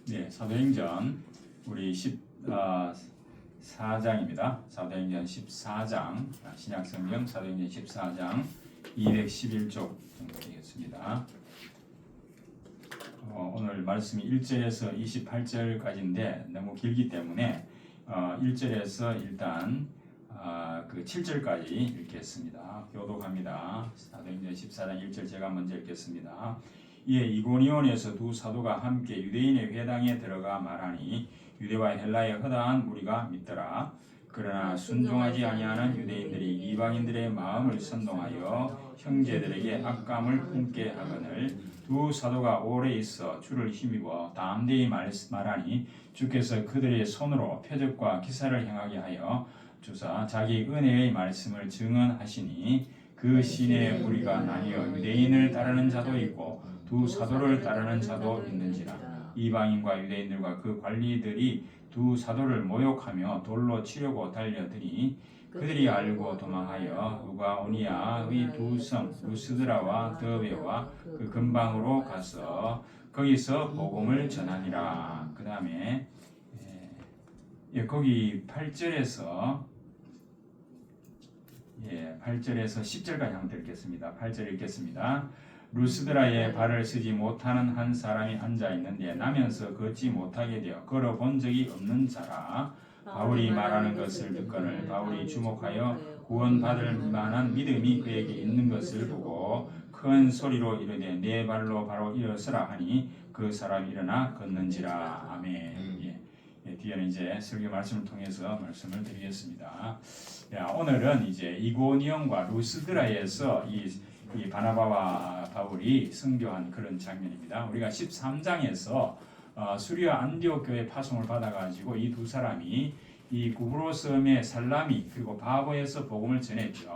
네, 사도행전 우리 14장입니다. 사도행전 14장, 신약성경 사도행전 14장 211쪽 정도 되겠습니다. 오늘 말씀이 1절에서 28절까지인데 너무 길기 때문에 1절에서 일단 그 7절까지 읽겠습니다. 교독합니다. 사도행전 14장 1절 제가 먼저 읽겠습니다. 이에 이고니온에서 두 사도가 함께 유대인의 회당에 들어가 말하니 유대와 헬라의 허다한 무리가 믿더라. 그러나 순종하지 아니하는 유대인들이 이방인들의 마음을 선동하여 형제들에게 악감을 품게 하거늘 두 사도가 오래 있어 주를 힘입어 담대히 말하니 주께서 그들의 손으로 표적과 기사를 행하게 하여 주사 자기 은혜의 말씀을 증언하시니 그 시내에 무리가 나뉘어 유대인을 따르는 자도 있고 두 사도를 따르는 자도 있는지라. 이방인과 유대인들과 그 관리들이 두 사도를 모욕하며 돌로 치려고 달려드니 그들이 알고 도망하여 우가오니아의 두 성 루스드라와 더베와 그 근방으로 가서 거기서 복음을 전하니라. 그 다음에 거기 8절에서 10절까지 한번 읽겠습니다. 8절 읽겠습니다. 루스드라에 발을 쓰지 못하는 한 사람이 앉아 있는데 나면서 걷지 못하게 되어 걸어 본 적이 없는 자라. 바울이 말하는 것을 듣거늘 바울이 주목하여 구원받을 만한 믿음이 그에게 있는 것을 보고 큰 소리로 이르되 네 발로 바로 일어서라 하니 그 사람이 일어나 걷는지라. 아멘. 뒤에는 이제 설교 말씀을 통해서 말씀을 드리겠습니다. 오늘은 이제 이고니온과 루스드라에서 이 바나바와 바울이 선교한 그런 장면입니다. 우리가 13장에서 수리아 안디옥 교회 파송을 받아가지고 이 두 사람이 이 구브로 섬의 살라미 그리고 바보에서 복음을 전했죠.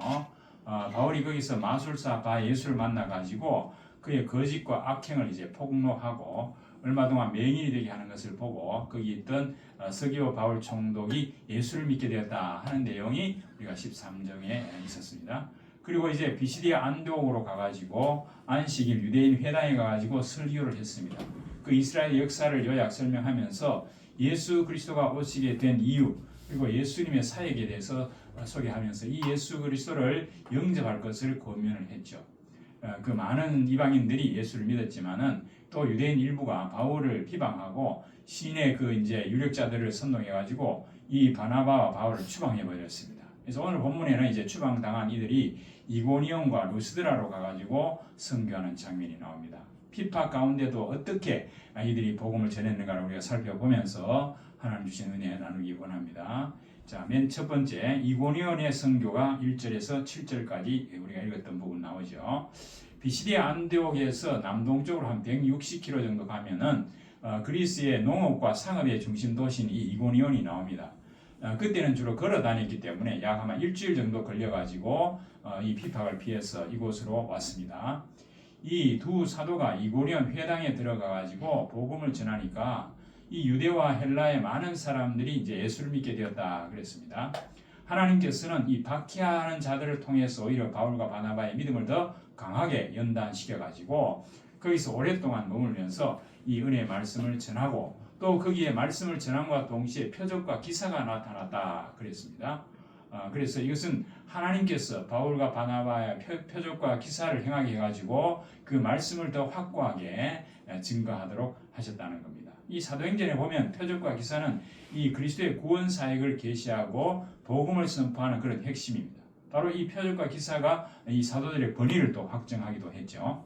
바울이 거기서 마술사 바 예수를 만나가지고 그의 거짓과 악행을 이제 폭로하고 얼마 동안 맹인이 되게 하는 것을 보고 거기 있던 서기오 바울 총독이 예수를 믿게 되었다 하는 내용이 우리가 13장에 있었습니다. 그리고 이제 비시디아 안디옥으로 가가지고 안식일 유대인 회당에 가가지고 설교를 했습니다. 그 이스라엘 역사를 요약 설명하면서 예수 그리스도가 오시게 된 이유 그리고 예수님의 사역에 대해서 소개하면서 이 예수 그리스도를 영접할 것을 권면을 했죠. 그 많은 이방인들이 예수를 믿었지만은 또 유대인 일부가 바울을 비방하고 신의 그 이제 유력자들을 선동해가지고 이 바나바와 바울을 추방해 버렸습니다. 그래서 오늘 본문에는 이제 추방당한 이들이 이고니온과 루스드라로 가가지고 선교하는 장면이 나옵니다. 피파 가운데도 어떻게 이들이 복음을 전했는가를 우리가 살펴보면서 하나님 주신 은혜 나누기 원합니다. 자, 맨 첫 번째 이고니온의 선교가 1절에서 7절까지 우리가 읽었던 부분 나오죠. 비시디아 안디옥에서 남동쪽으로 한 160km 정도 가면은 그리스의 농업과 상업의 중심 도시인 이 이고니온이 나옵니다. 그때는 주로 걸어 다녔기 때문에 약 아마 일주일 정도 걸려가지고 이 피팍을 피해서 이곳으로 왔습니다. 이 두 사도가 이고니온 회당에 들어가가지고 복음을 전하니까 이 유대와 헬라의 많은 사람들이 이제 예수를 믿게 되었다 그랬습니다. 하나님께서는 이 박해하는 자들을 통해서 오히려 바울과 바나바의 믿음을 더 강하게 연단시켜가지고 거기서 오랫동안 머물면서 이 은혜의 말씀을 전하고 또 거기에 말씀을 전함과 동시에 표적과 기사가 나타났다 그랬습니다. 그래서 이것은 하나님께서 바울과 바나바의 표적과 기사를 행하게 해가지고 그 말씀을 더 확고하게 증거하도록 하셨다는 겁니다. 이 사도행전에 보면 표적과 기사는 이 그리스도의 구원 사역을 계시하고 복음을 선포하는 그런 핵심입니다. 바로 이 표적과 기사가 이 사도들의 권위를 또 확정하기도 했죠.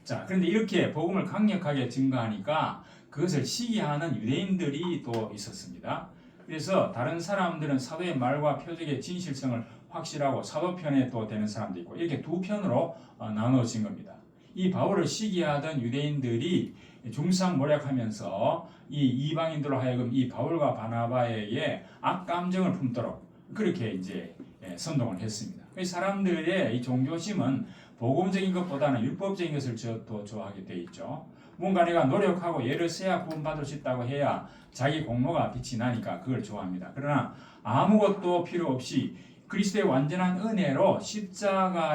자, 그런데 이렇게 복음을 강력하게 증거하니까 그것을 시기하는 유대인들이 또 있었습니다. 그래서 다른 사람들은 사도의 말과 표적의 진실성을 확실하고 사도편에 또 되는 사람도 있고 이렇게 두 편으로 나눠진 겁니다. 이 바울을 시기하던 유대인들이 중상모략하면서 이 이방인들로 하여금 이 바울과 바나바에게 악감정을 품도록 그렇게 이제 선동을 했습니다. 사람들의 이 종교심은 복음적인 것보다는 율법적인 것을 더 좋아하게 돼 있죠. 뭔가 내가 노력하고 예를 써야 구원받을 수 있다고 해야 자기 공로가 빛이 나니까 그걸 좋아합니다. 그러나 아무것도 필요 없이 그리스도의 완전한 은혜로 십자가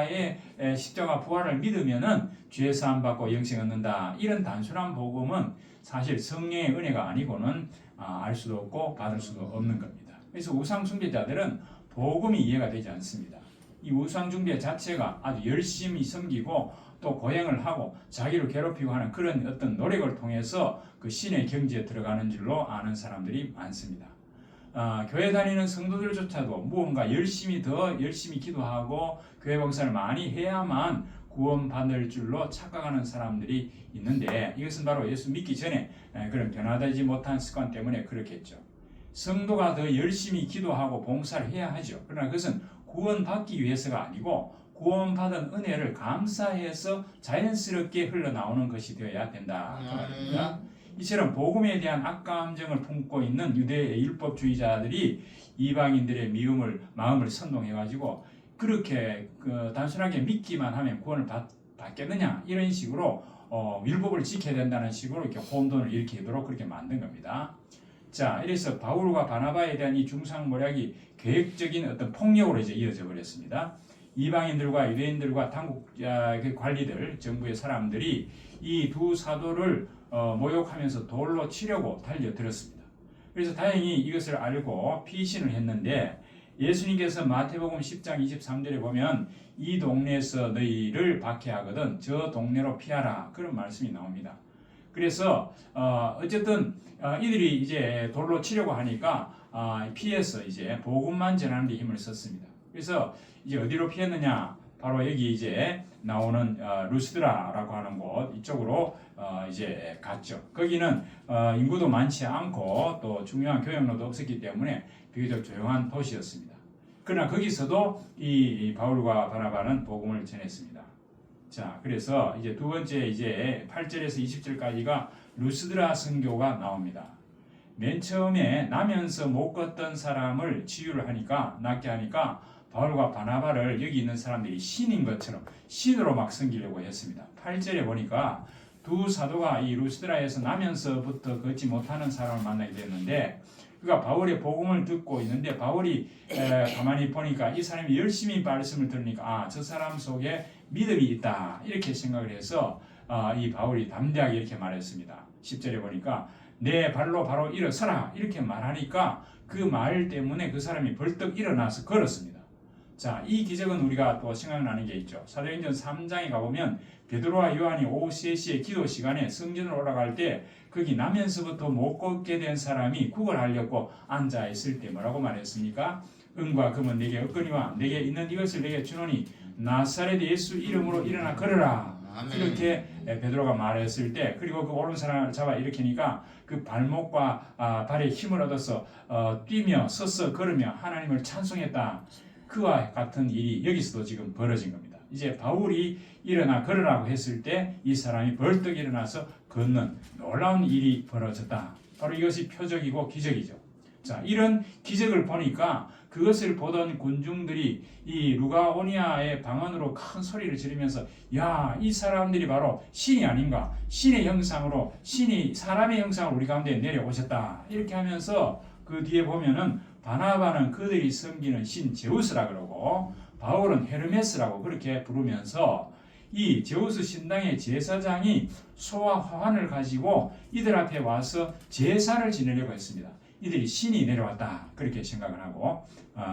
부활을 믿으면은 죄 사함 받고 영생 얻는다. 이런 단순한 복음은 사실 성령의 은혜가 아니고는 알 수도 없고 받을 수도 없는 겁니다. 그래서 우상 숭배자들은 복음이 이해가 되지 않습니다. 이 우상 숭배 자체가 아주 열심히 섬기고 또 고행을 하고 자기를 괴롭히고 하는 그런 어떤 노력을 통해서 그 신의 경지에 들어가는 줄로 아는 사람들이 많습니다. 교회 다니는 성도들조차도 무언가 더 열심히 기도하고 교회 봉사를 많이 해야만 구원받을 줄로 착각하는 사람들이 있는데 이것은 바로 예수 믿기 전에 그런 변화되지 못한 습관 때문에 그렇겠죠. 성도가 더 열심히 기도하고 봉사를 해야 하죠. 그러나 그것은 구원받기 위해서가 아니고 구원받은 은혜를 감사해서 자연스럽게 흘러나오는 것이 되어야 된다. 그 말입니다. 이처럼 복음에 대한 악감정을 품고 있는 유대의 율법주의자들이 이방인들의 마음을 선동해가지고 그렇게 단순하게 믿기만 하면 구원을 받겠느냐 이런 식으로 율법을 지켜야 된다는 식으로 이렇게 혼돈을 일으키도록 그렇게 만든 겁니다. 자, 이래서 바울과 바나바에 대한 이 중상모략이 계획적인 어떤 폭력으로 이제 이어져 버렸습니다. 이방인들과 유대인들과 당국 관리들, 정부의 사람들이 이 두 사도를 모욕하면서 돌로 치려고 달려들었습니다. 그래서 다행히 이것을 알고 피신을 했는데 예수님께서 마태복음 10장 23절에 보면 이 동네에서 너희를 박해하거든 저 동네로 피하라 그런 말씀이 나옵니다. 그래서 어쨌든 이들이 이제 돌로 치려고 하니까 피해서 이제 복음만 전하는 데 힘을 썼습니다. 그래서 이제 어디로 피했느냐? 바로 여기 이제 나오는 루스드라라고 하는 곳 이쪽으로 이제 갔죠. 거기는 인구도 많지 않고 또 중요한 교역로도 없었기 때문에 비교적 조용한 도시였습니다. 그러나 거기서도 이 바울과 바나바는 복음을 전했습니다. 자, 그래서 이제 두 번째 이제 8절에서 20절까지가 루스드라 선교가 나옵니다. 맨 처음에 나면서 못 걷던 사람을 치유를 하니까 낫게 하니까 바울과 바나바를 여기 있는 사람들이 신인 것처럼 신으로 막 섬기려고 했습니다. 8절에 보니까 두 사도가 이 루스드라에서 나면서부터 걷지 못하는 사람을 만나게 됐는데 그가 바울의 복음을 듣고 있는데 바울이 가만히 보니까 이 사람이 열심히 말씀을 들으니까 저 사람 속에 믿음이 있다 이렇게 생각을 해서 이 바울이 담대하게 이렇게 말했습니다. 10절에 보니까 내 발로 바로 일어서라 이렇게 말하니까 그 말 때문에 그 사람이 벌떡 일어나서 걸었습니다. 자, 이 기적은 우리가 또 생각나는 게 있죠. 사도행전 3장에 가보면 베드로와 요한이 오후 3시에 기도 시간에 성전으로 올라갈 때 거기 나면서부터 못 걷게 된 사람이 구걸하려고 앉아있을 때 뭐라고 말했습니까? 은과 금은 내게 없거니와 내게 있는 이것을 내게 주노니 나사렛 예수 이름으로 일어나 걸어라. 이렇게 베드로가 말했을 때 그리고 그 오른손을 잡아 일으키니까 그 발목과 발에 힘을 얻어서 뛰며 서서 걸으며 하나님을 찬송했다. 그와 같은 일이 여기서도 지금 벌어진 겁니다. 이제 바울이 일어나 걸으라고 했을 때 이 사람이 벌떡 일어나서 걷는 놀라운 일이 벌어졌다. 바로 이것이 표적이고 기적이죠. 자, 이런 기적을 보니까 그것을 보던 군중들이 이 루가오니아의 방언으로 큰 소리를 지르면서 야, 이 사람들이 바로 신이 아닌가? 신의 형상으로 신이 사람의 형상으로 우리 가운데 내려오셨다. 이렇게 하면서 그 뒤에 보면은 바나바는 그들이 섬기는 신 제우스라 그러고 바울은 헤르메스라고 그렇게 부르면서 이 제우스 신당의 제사장이 소와 화환을 가지고 이들 앞에 와서 제사를 지내려고 했습니다. 이들이 신이 내려왔다 그렇게 생각을 하고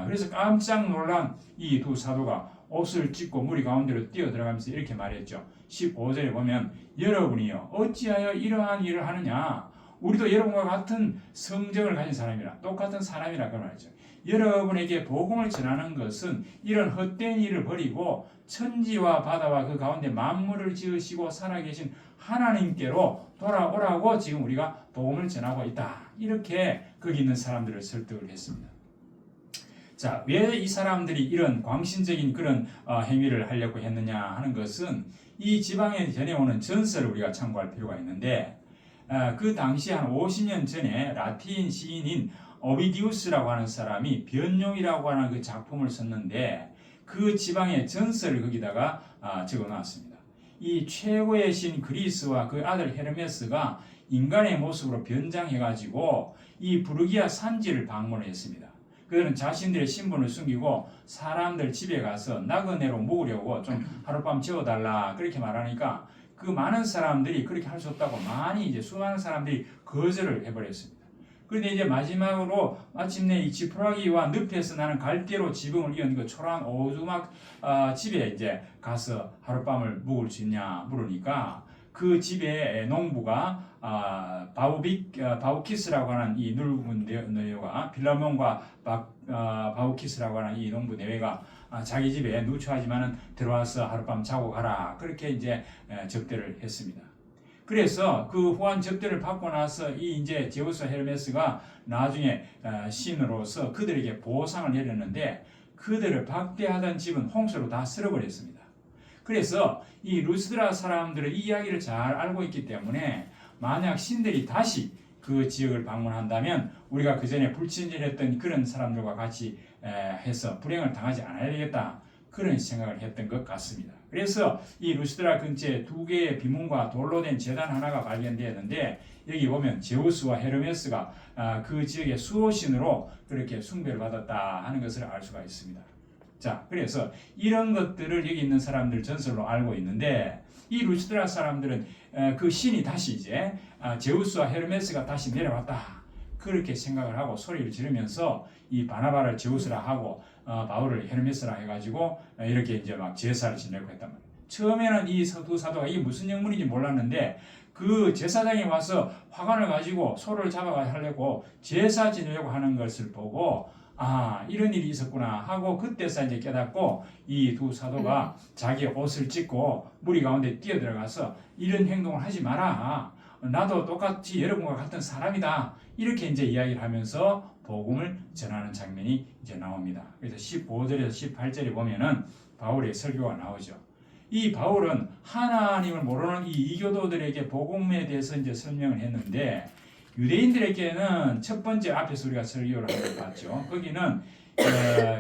그래서 깜짝 놀란 이 두 사도가 옷을 찢고 무리 가운데로 뛰어 들어가면서 이렇게 말했죠. 15절에 보면 여러분이요 어찌하여 이러한 일을 하느냐 우리도 여러분과 같은 성정을 가진 사람이라 똑같은 사람이라 그 말이죠. 여러분에게 복음을 전하는 것은 이런 헛된 일을 버리고 천지와 바다와 그 가운데 만물을 지으시고 살아계신 하나님께로 돌아오라고 지금 우리가 복음을 전하고 있다. 이렇게 거기 있는 사람들을 설득을 했습니다. 자, 왜 이 사람들이 이런 광신적인 그런 행위를 하려고 했느냐 하는 것은 이 지방에 전해오는 전설을 우리가 참고할 필요가 있는데 그 당시 한 50년 전에 라틴 시인인 오비디우스라고 하는 사람이 변용이라고 하는 그 작품을 썼는데 그 지방의 전설을 거기다가 적어놨습니다. 이 최고의 신 그리스와 그 아들 헤르메스가 인간의 모습으로 변장해가지고 이 부르기아 산지를 방문했습니다. 그들은 자신들의 신분을 숨기고 사람들 집에 가서 나그네로 묵으려고 좀 하룻밤 재워달라 그렇게 말하니까 그 많은 사람들이 그렇게 할 수 없다고 많이 이제 수많은 사람들이 거절을 해버렸습니다. 그런데 이제 마지막으로 마침내 이 지푸라기와 늪에서 나는 갈대로 지붕을 이은 그 초라한 오두막 집에 이제 가서 하룻밤을 묵을 수 있냐 물으니까 그 집에 농부가 바우키스라고 하는 이 늙은 내외가 빌라몬과 바우키스라고 하는 이 농부 내외가 자기 집에 누추하지만은 들어와서 하룻밤 자고 가라 그렇게 이제 접대를 했습니다. 그래서 그 후한 접대를 받고 나서 이 이제 제우스 헤르메스가 나중에 신으로서 그들에게 보상을 내렸는데 그들을 박대하던 집은 홍수로 다 쓸어버렸습니다. 그래서 이 루스드라 사람들은 이 이야기를 잘 알고 있기 때문에 만약 신들이 다시 그 지역을 방문한다면 우리가 그 전에 불친절했던 그런 사람들과 같이 해서 불행을 당하지 않아야 되겠다 그런 생각을 했던 것 같습니다. 그래서 이 루스드라 근처에 두 개의 비문과 돌로 된 제단 하나가 발견되었는데 여기 보면 제우스와 헤르메스가 그 지역의 수호신으로 그렇게 숭배를 받았다 하는 것을 알 수가 있습니다. 자, 그래서 이런 것들을 여기 있는 사람들 전설로 알고 있는데 이 루스드라 사람들은 그 신이 다시 이제 제우스와 헤르메스가 다시 내려왔다 그렇게 생각을 하고 소리를 지르면서 이 바나바를 제우스라 하고 바울을 헤르메스라 해가지고 이렇게 이제 막 제사를 지내고 했단 말이에요. 처음에는 이 두 사도가 이게 무슨 영문인지 몰랐는데 그 제사장이 와서 화관을 가지고 소를 잡아가 하려고 제사 지내려고 하는 것을 보고 이런 일이 있었구나 하고 그때서 이제 깨닫고 이 두 사도가 자기 옷을 찢고 무리 가운데 뛰어들어가서 이런 행동을 하지 마라. 나도 똑같이 여러분과 같은 사람이다. 이렇게 이제 이야기를 하면서 복음을 전하는 장면이 이제 나옵니다. 그래서 15절에서 18절에 보면은 바울의 설교가 나오죠. 이 바울은 하나님을 모르는 이 이교도들에게 복음에 대해서 이제 설명을 했는데 유대인들에게는 첫 번째 앞에서 우리가 설교를 한 것 봤죠. 거기는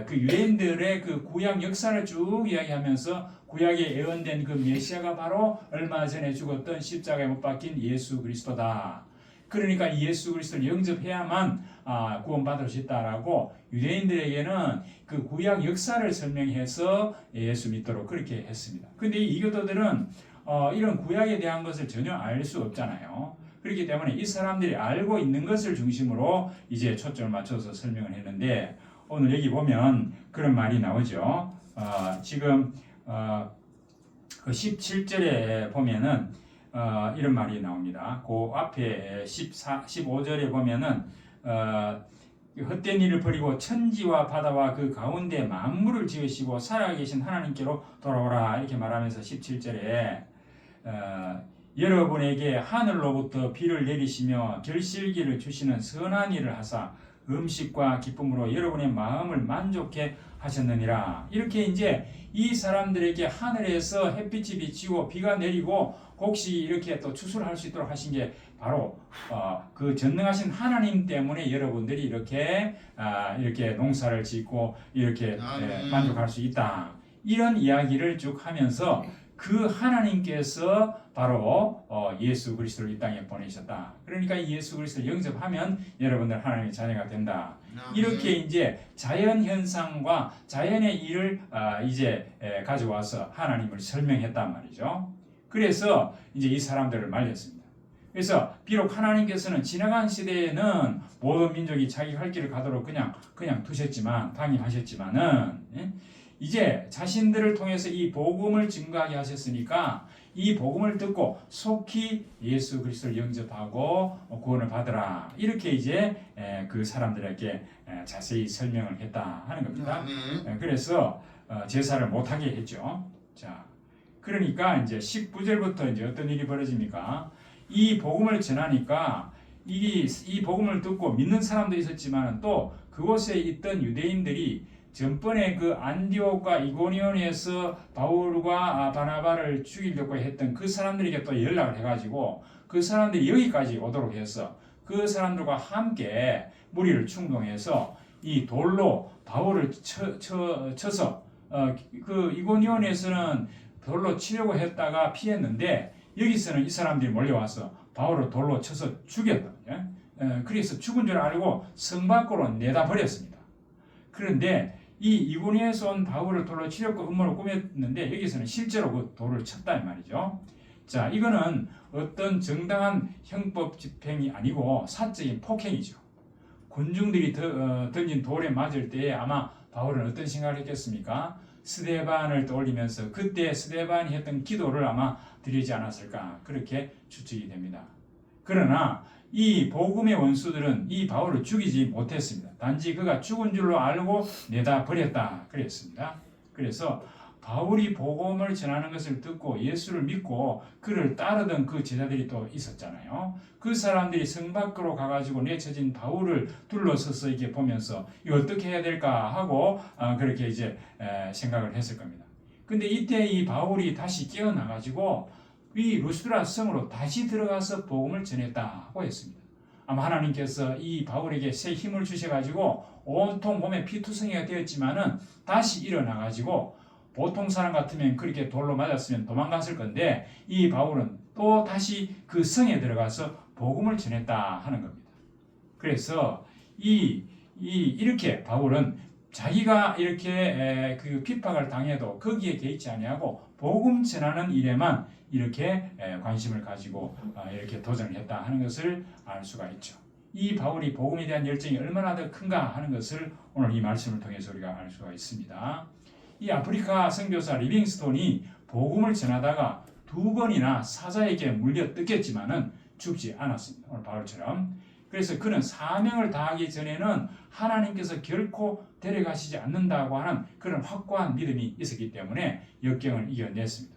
그 유대인들의 그 구약 역사를 쭉 이야기하면서 구약에 예언된 그 메시아가 바로 얼마 전에 죽었던 십자가에 못 박힌 예수 그리스도다. 그러니까 예수 그리스도를 영접해야만 구원받을 수 있다라고 유대인들에게는 그 구약 역사를 설명해서 예수 믿도록 그렇게 했습니다. 근데 이 이교도들은 이런 구약에 대한 것을 전혀 알 수 없잖아요. 그렇기 때문에 이 사람들이 알고 있는 것을 중심으로 이제 초점을 맞춰서 설명을 했는데 오늘 여기 보면 그런 말이 나오죠. 지금 그 17절에 보면은 이런 말이 나옵니다. 그 앞에 15절에 보면은 헛된 일을 버리고 천지와 바다와 그 가운데 만물을 지으시고 살아계신 하나님께로 돌아오라 이렇게 말하면서 17절에 여러분에게 하늘로부터 비를 내리시며 결실기를 주시는 선한 일을 하사 음식과 기쁨으로 여러분의 마음을 만족해 하셨느니라. 이렇게 이제 이 사람들에게 하늘에서 햇빛이 비치고 비가 내리고 혹시 이렇게 또 추수를 할 수 있도록 하신 게 바로 그 전능하신 하나님 때문에 여러분들이 이렇게 농사를 짓고 이렇게 만족할 수 있다. 이런 이야기를 쭉 하면서 그 하나님께서 바로 예수 그리스도를 이 땅에 보내셨다. 그러니까 예수 그리스도를 영접하면 여러분들 하나님의 자녀가 된다. 이렇게 이제 자연 현상과 자연의 일을 이제 가져와서 하나님을 설명했단 말이죠. 그래서 이제 이 사람들을 말렸습니다. 그래서 비록 하나님께서는 지나간 시대에는 모든 민족이 자기 갈 길을 가도록 그냥 두셨지만 방임하셨지만은 이제 자신들을 통해서 이 복음을 증거하게 하셨으니까 이 복음을 듣고 속히 예수 그리스도를 영접하고 구원을 받으라. 이렇게 이제 그 사람들에게 자세히 설명을 했다 하는 겁니다. 그래서 제사를 못하게 했죠. 자, 그러니까 이제 19절부터 이제 어떤 일이 벌어집니까? 이 복음을 전하니까 이 복음을 듣고 믿는 사람도 있었지만 또 그곳에 있던 유대인들이 전번에 그 안디옥과 이고니온에서 바울과 바나바를 죽이려고 했던 그 사람들에게 또 연락을 해가지고 그 사람들이 여기까지 오도록 해서 그 사람들과 함께 무리를 충동해서 이 돌로 바울을 쳐서 그 이고니온에서는 돌로 치려고 했다가 피했는데 여기서는 이 사람들이 몰려와서 바울을 돌로 쳐서 죽였다. 그래서 죽은 줄 알고 성 밖으로 내다 버렸습니다. 그런데 이 이고니에서 온 바울을 돌로 치려고 음모를 꾸몄는데 여기서는 실제로 그 돌을 쳤다 이 말이죠. 자, 이거는 어떤 정당한 형법 집행이 아니고 사적인 폭행이죠. 군중들이 던진 돌에 맞을 때에 아마 바울은 어떤 생각을 했겠습니까? 스데반을 떠올리면서 그때 스데반이 했던 기도를 아마 드리지 않았을까 그렇게 추측이 됩니다. 그러나 이 복음의 원수들은 이 바울을 죽이지 못했습니다. 단지 그가 죽은 줄로 알고 내다 버렸다 그랬습니다. 그래서 바울이 복음을 전하는 것을 듣고 예수를 믿고 그를 따르던 그 제자들이 또 있었잖아요. 그 사람들이 성 밖으로 가가지고 내쳐진 바울을 둘러서서 이렇게 보면서 이거 어떻게 해야 될까 하고 그렇게 이제 생각을 했을 겁니다. 근데 이때 이 바울이 다시 깨어나가지고 이 루스드라 성으로 다시 들어가서 복음을 전했다고 했습니다. 아마 하나님께서 이 바울에게 새 힘을 주셔가지고 온통 몸에 피투성이가 되었지만은 다시 일어나가지고 보통 사람 같으면 그렇게 돌로 맞았으면 도망갔을 건데 이 바울은 또 다시 그 성에 들어가서 복음을 전했다 하는 겁니다. 그래서 이렇게 바울은 자기가 이렇게 그 핍박을 당해도 거기에 개의치 아니하고 복음 전하는 일에만 이렇게 관심을 가지고 이렇게 도전을 했다 하는 것을 알 수가 있죠. 이 바울이 복음에 대한 열정이 얼마나 더 큰가 하는 것을 오늘 이 말씀을 통해서 우리가 알 수가 있습니다. 이 아프리카 선교사 리빙스톤이 복음을 전하다가 2번이나 사자에게 물려 뜯겼지만은 죽지 않았습니다. 오늘 바울처럼. 그래서 그는 사명을 다하기 전에는 하나님께서 결코 데려가시지 않는다고 하는 그런 확고한 믿음이 있었기 때문에 역경을 이겨냈습니다.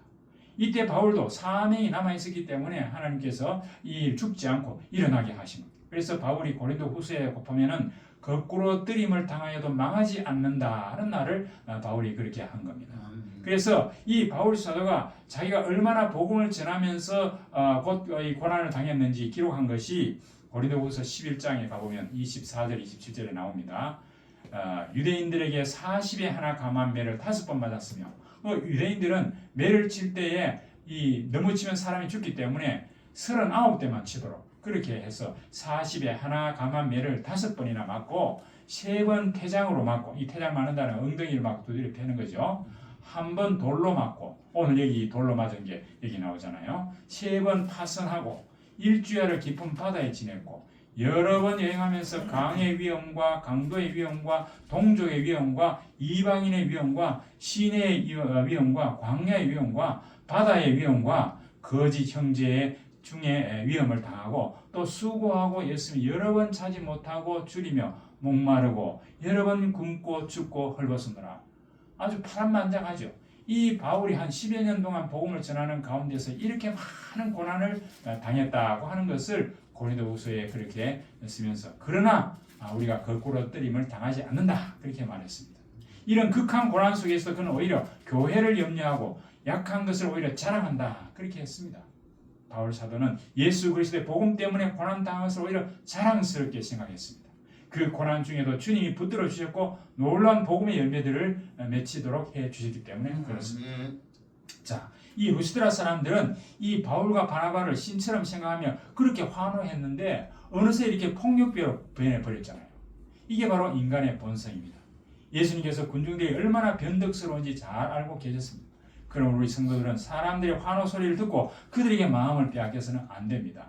이때 바울도 사명이 남아있었기 때문에 하나님께서 이 죽지 않고 일어나게 하십니다. 그래서 바울이 고린도 후서에 보면은 거꾸로 뜨림을 당하여도 망하지 않는다 하는 말을 바울이 그렇게 한 겁니다. 그래서 이 바울 사도가 자기가 얼마나 복음을 전하면서 곧 이 고난을 당했는지 기록한 것이 고린도후서 11장에 가보면 24절 27절에 나옵니다. 유대인들에게 40에 하나 감한 매를 5번 맞았으며 유대인들은 매를 칠 때에 너무 치면 사람이 죽기 때문에 39대만 치도록 그렇게 해서 40에 하나 감한 매를 5번이나 맞고 3번 태장으로 맞고 이 태장 맞는다는 엉덩이를 막 두드려 패는 거죠. 한 번 돌로 맞고 오늘 여기 돌로 맞은 게 여기 나오잖아요. 3번 파선하고 일주일을 깊은 바다에 지냈고 여러 번 여행하면서 강의 위험과 강도의 위험과 동족의 위험과 이방인의 위험과 시내의 위험과 광야의 위험과 바다의 위험과 거짓 형제의 중에 위험을 당하고 또 수고하고 예수님 여러 번 차지 못하고 줄이며 목마르고 여러 번 굶고 춥고 헐벗으느라 아주 파란만장하죠. 이 바울이 한 10여 년 동안 복음을 전하는 가운데서 이렇게 많은 고난을 당했다고 하는 것을 고린도후서에 그렇게 쓰면서 그러나 우리가 거꾸로 뜨림을 당하지 않는다 그렇게 말했습니다. 이런 극한 고난 속에서 그는 오히려 교회를 염려하고 약한 것을 오히려 자랑한다 그렇게 했습니다. 바울 사도는 예수 그리스도의 복음 때문에 고난 당한 것을 오히려 자랑스럽게 생각했습니다. 그 고난 중에도 주님이 붙들어 주셨고 놀라운 복음의 열매들을 맺히도록 해 주셨기 때문에 그렇습니다. 자, 이 루스드라 사람들은 이 바울과 바나바를 신처럼 생각하며 그렇게 환호했는데 어느새 이렇게 폭력배로 변해버렸잖아요. 이게 바로 인간의 본성입니다. 예수님께서 군중들이 얼마나 변덕스러운지 잘 알고 계셨습니다. 그럼 우리 성도들은 사람들의 환호 소리를 듣고 그들에게 마음을 빼앗겨서는 안 됩니다.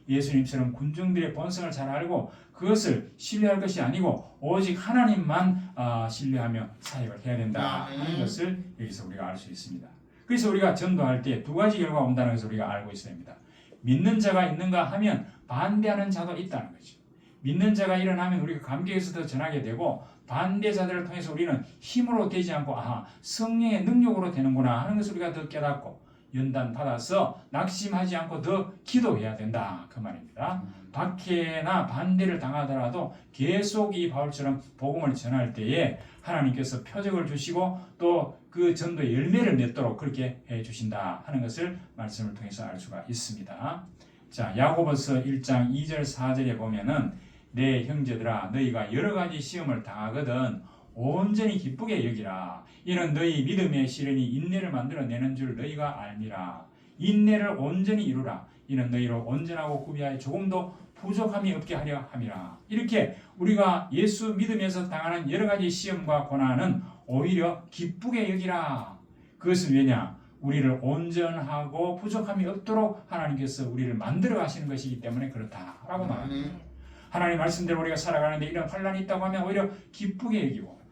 예수님처럼 군중들의 본성을 잘 알고 그것을 신뢰할 것이 아니고 오직 하나님만 신뢰하며 사역을 해야 된다 하는 것을 여기서 우리가 알 수 있습니다. 그래서 우리가 전도할 때 2가지 결과가 온다는 것을 우리가 알고 있어야 합니다. 믿는 자가 있는가 하면 반대하는 자도 있다는 거죠. 믿는 자가 일어나면 우리가 감격에서 더 전하게 되고 반대자들을 통해서 우리는 힘으로 되지 않고 성령의 능력으로 되는구나 하는 것을 우리가 더 깨닫고 연단 받아서 낙심하지 않고 더 기도해야 된다 그 말입니다. 박해나 반대를 당하더라도 계속 이 바울처럼 복음을 전할 때에 하나님께서 표적을 주시고 또 그 전도의 열매를 맺도록 그렇게 해 주신다 하는 것을 말씀을 통해서 알 수가 있습니다. 자, 야고보서 1장 2절 4절에 보면은 내 형제들아 너희가 여러 가지 시험을 당하거든 온전히 기쁘게 여기라. 이는 너희 믿음의 시련이 인내를 만들어내는 줄 너희가 알미라. 인내를 온전히 이루라. 이는 너희로 온전하고 구비하여 조금도 부족함이 없게 하려 함이라. 이렇게 우리가 예수 믿으면서 당하는 여러 가지 시험과 고난은 오히려 기쁘게 여기라. 그것은 왜냐? 우리를 온전하고 부족함이 없도록 하나님께서 우리를 만들어 가시는 것이기 때문에 그렇다라고 말합니다. 하나님 말씀대로 우리가 살아가는데 이런 환란이 있다고 하면 오히려 기쁘게 여기고,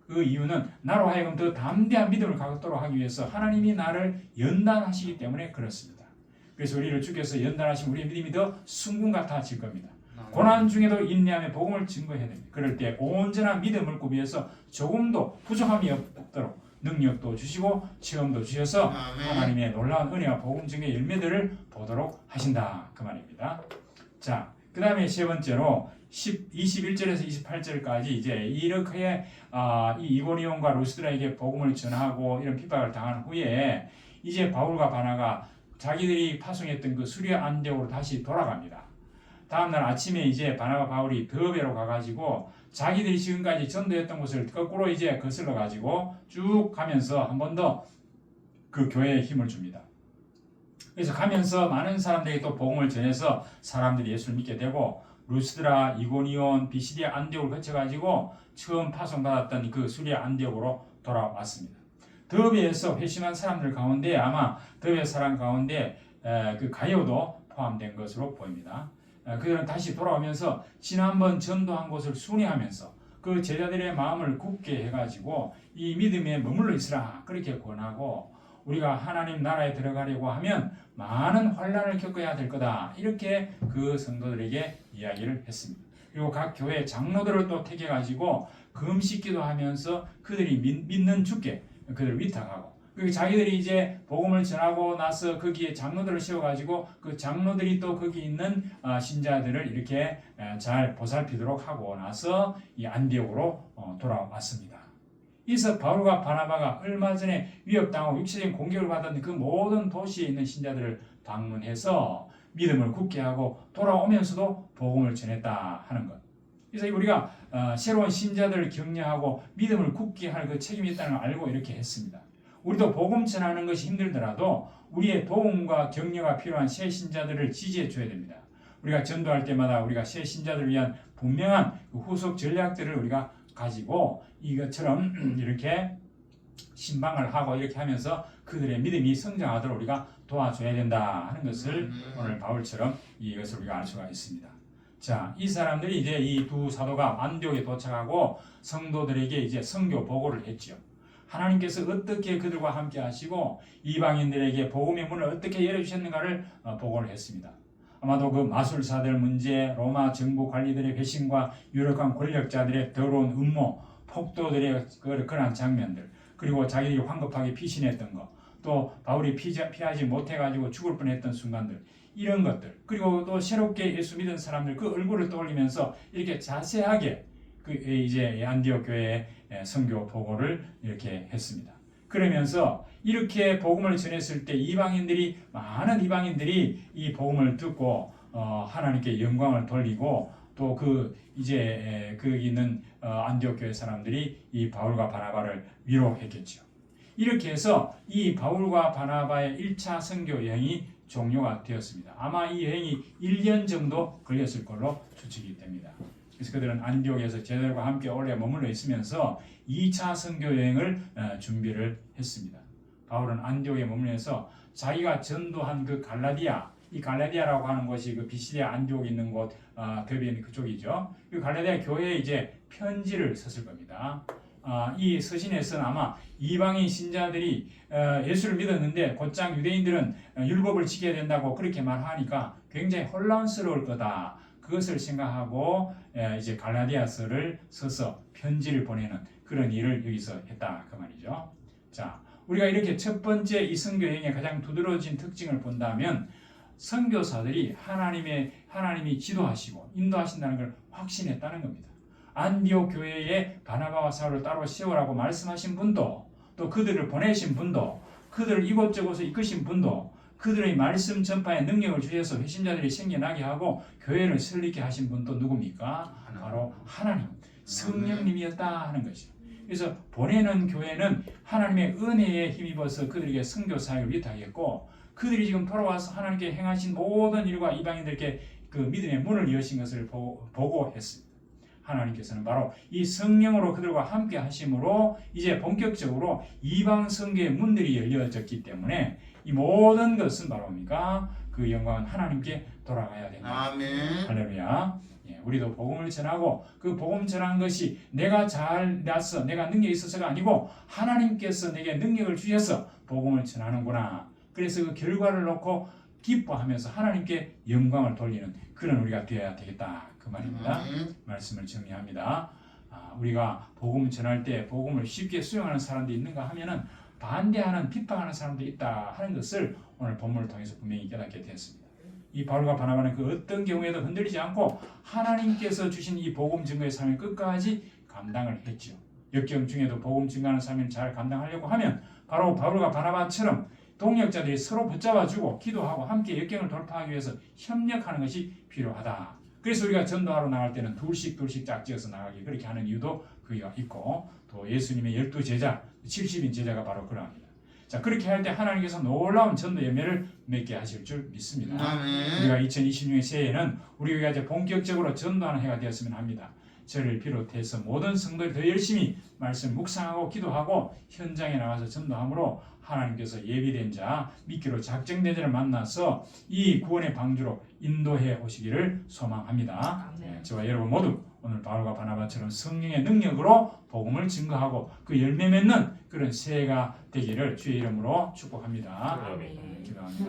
그 이유는 나로 하여금 더 담대한 믿음을 갖도록 하기 위해서 하나님이 나를 연단하시기 때문에 그렇습니다. 그래서 우리를 주께서 연단하시면 우리의 믿음이 더 순금 같아질 겁니다. 고난 중에도 인내하며 복음을 증거해야 됩니다. 그럴 때 온전한 믿음을 구비해서 조금도 부족함이 없도록 능력도 주시고 체험도 주셔서 하나님의 놀라운 은혜와 복음 증거의 열매들을 보도록 하신다, 그 말입니다. 자, 그 다음에 세 번째로 21절에서 28절까지 이제 이렇게 이 이고니온과 루스드라에게 복음을 전하고 이런 핍박을 당한 후에 이제 바울과 바나가 자기들이 파송했던 그 수리아 안디옥으로 다시 돌아갑니다. 다음날 아침에 이제 바나바 바울이 더베로 가가지고 자기들이 지금까지 전도했던 곳을 거꾸로 이제 거슬러 가지고 쭉 가면서 한 번 더 그 교회에 힘을 줍니다. 그래서 가면서 많은 사람들에게 또 복음을 전해서 사람들이 예수를 믿게 되고, 루스드라, 이고니온, 비시디아 안디옥을 거쳐가지고 처음 파송받았던 그 수리아 안디옥으로 돌아왔습니다. 더베에서 회심한 사람들 가운데 아마 더베 사람 가운데 그 가요도 포함된 것으로 보입니다. 그들은 다시 돌아오면서 지난번 전도한 곳을 순회하면서 그 제자들의 마음을 굳게 해가지고 이 믿음에 머물러 있으라 그렇게 권하고, 우리가 하나님 나라에 들어가려고 하면 많은 환난을 겪어야 될 거다, 이렇게 그 성도들에게 이야기를 했습니다. 그리고 각 교회 장로들을 또 택해가지고 금식 기도하면서 그들이 믿는 주께 그들을 위탁하고, 그리고 자기들이 이제 복음을 전하고 나서 거기에 장로들을 세워가지고 그 장로들이 또 거기 있는 신자들을 이렇게 잘 보살피도록 하고 나서 이 안디옥으로 돌아왔습니다. 이서 바울과 바나바가 얼마 전에 위협당하고 육체적인 공격을 받았던 그 모든 도시에 있는 신자들을 방문해서 믿음을 굳게 하고 돌아오면서도 복음을 전했다 하는 것. 그래서 우리가 새로운 신자들을 격려하고 믿음을 굳게 할 그 책임이 있다는 걸 알고 이렇게 했습니다. 우리도 복음 전하는 것이 힘들더라도 우리의 도움과 격려가 필요한 새 신자들을 지지해 줘야 됩니다. 우리가 전도할 때마다 우리가 새 신자들을 위한 분명한 후속 전략들을 우리가 가지고 이것처럼 이렇게 신방을 하고 이렇게 하면서 그들의 믿음이 성장하도록 우리가 도와줘야 된다 하는 것을 오늘 바울처럼 이것을 우리가 알 수가 있습니다. 자, 이 사람들이 이제 이 두 사도가 안디옥에 도착하고 성도들에게 이제 선교 보고를 했지요. 하나님께서 어떻게 그들과 함께 하시고 이방인들에게 복음의 문을 어떻게 열어주셨는가를 보고를 했습니다. 아마도 그 마술사들 문제, 로마 정부 관리들의 배신과 유력한 권력자들의 더러운 음모, 폭도들의 그런 장면들, 그리고 자기들이 황급하게 피신했던 것, 또 바울이 피하지 못해가지고 죽을 뻔했던 순간들, 이런 것들, 그리고 또 새롭게 예수 믿은 사람들 그 얼굴을 떠올리면서 이렇게 자세하게 그 이제 안디옥 교회의 선교 보고를 이렇게 했습니다. 그러면서 이렇게 복음을 전했을 때 많은 이방인들이 이 복음을 듣고 하나님께 영광을 돌리고, 또 그 이제 그 있는 안디옥 교회 사람들이 이 바울과 바나바를 위로했겠죠. 이렇게 해서 이 바울과 바나바의 1차 선교 여행이 종료가 되었습니다. 아마 이 여행이 1년 정도 걸렸을 걸로 추측이 됩니다. 그래서 그들은 안디옥에서 제자들과 함께 오래 머물러 있으면서 2차 선교 여행을 준비를 했습니다. 바울은 안디옥에 머물면서 자기가 전도한 그 갈라디아, 이 갈라디아라고 하는 곳이 그 비시디아 안디옥에 있는 곳, 더비에 있는 그쪽이죠. 그 갈라디아 교회에 이제 편지를 썼을 겁니다. 이 서신에서는 아마 이방인 신자들이 예수를 믿었는데 곧장 유대인들은 율법을 지켜야 된다고 그렇게 말하니까 굉장히 혼란스러울 거다. 그것을 생각하고 이제 갈라디아서를 써서 편지를 보내는 그런 일을 여기서 했다 그 말이죠. 자, 우리가 이렇게 첫 번째 이 선교 여행의 가장 두드러진 특징을 본다면 선교사들이 하나님이 지도하시고 인도하신다는 걸 확신했다는 겁니다. 안디옥 교회에 바나바와 사울을 따로 세우라고 말씀하신 분도, 또 그들을 보내신 분도, 그들을 이곳저곳에 이끄신 분도, 그들의 말씀 전파에 능력을 주셔서 회심자들이 생겨나게 하고 교회를 설립게 하신 분도 누굽니까? 바로 하나님, 성령님이었다 하는 것이죠. 그래서 보내는 교회는 하나님의 은혜에 힘입어서 그들에게 선교 사역을 위탁했고, 그들이 지금 돌아와서 하나님께 행하신 모든 일과 이방인들께 그 믿음의 문을 여신 것을 보고 했습니다. 하나님께서는 바로 이 성령으로 그들과 함께 하심으로 이제 본격적으로 이방 성교의 문들이 열려졌기 때문에 이 모든 것은 바로 뭡니까? 그 영광은 하나님께 돌아가야 됩니다. 아멘. 할렐루야. 예, 우리도 복음을 전하고 그 복음 전한 것이 내가 잘났어, 내가 능력이 있어서가 아니고 하나님께서 내게 능력을 주셔서 복음을 전하는구나. 그래서 그 결과를 놓고 기뻐하면서 하나님께 영광을 돌리는 그런 우리가 되어야 되겠다. 그 말입니다. 말씀을 정리합니다. 우리가 복음 전할 때 복음을 쉽게 수용하는 사람도 있는가 하면은 반대하는 비판하는 사람도 있다 하는 것을 오늘 본문을 통해서 분명히 깨닫게 되었습니다. 이 바울과 바나바는 그 어떤 경우에도 흔들리지 않고 하나님께서 주신 이 복음 증거의 삶을 끝까지 감당을 했죠. 역경 중에도 복음 증거하는 삶을 잘 감당하려고 하면 바로 바울과 바나바처럼 동역자들이 서로 붙잡아주고 기도하고 함께 역경을 돌파하기 위해서 협력하는 것이 필요하다. 그래서 우리가 전도하러 나갈 때는 둘씩 짝지어서 나가기 그렇게 하는 이유도 그가 있고 또 예수님의 12제자 70인 제자가 바로 그러합니다. 자, 그렇게 할 때 하나님께서 놀라운 전도 열매를 맺게 하실 줄 믿습니다. 아멘. 우리가 2026년 새해에는 우리가 이제 본격적으로 전도하는 해가 되었으면 합니다. 저를 비롯해서 모든 성도들이 더 열심히 말씀 묵상하고 기도하고 현장에 나가서 전도함으로 하나님께서 예비된 자, 믿기로 작정된 자를 만나서 이 구원의 방주로 인도해 오시기를 소망합니다. 저와 여러분 모두 오늘 바울과 바나바처럼 성령의 능력으로 복음을 증거하고 그 열매 맺는 그런 새해가 되기를 주의 이름으로 축복합니다. 기도합니다.